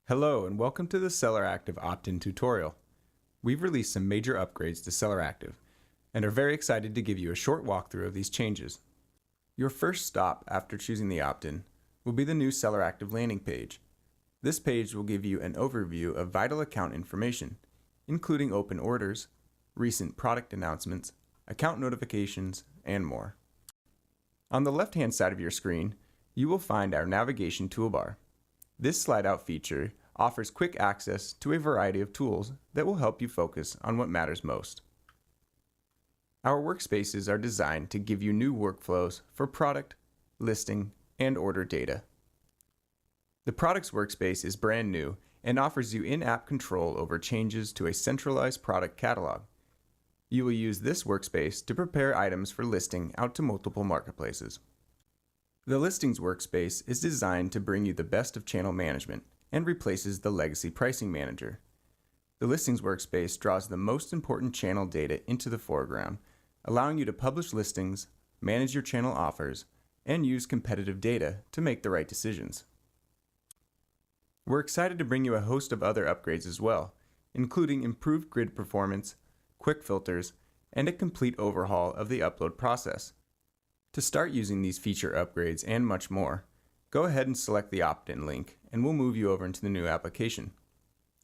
Hello and welcome to the SellerActive opt-in tutorial. We've released some major upgrades to SellerActive and are very excited to give you a short walkthrough of these changes. Your first stop after choosing the opt-in will be the new SellerActive landing page. This page will give you an overview of vital account information, including open orders, recent product announcements, account notifications, and more. On the left-hand side of your screen, you will find our navigation toolbar. This slide-out feature offers quick access to a variety of tools that will help you focus on what matters most. Our workspaces are designed to give you new workflows for product, listing, and order data. The Products workspace is brand new and offers you in-app control over changes to a centralized product catalog. You will use this workspace to prepare items for listing out to multiple marketplaces. The Listings workspace is designed to bring you the best of channel management and replaces the legacy pricing manager. The Listings workspace draws the most important channel data into the foreground, allowing you to publish listings, manage your channel offers, and use competitive data to make the right decisions. We're excited to bring you a host of other upgrades as well, including improved grid performance, quick filters, and a complete overhaul of the upload process. To start using these feature upgrades and much more, go ahead and select the opt-in link and we'll move you over into the new application.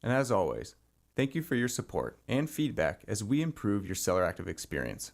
And as always, thank you for your support and feedback as we improve your SellerActive experience.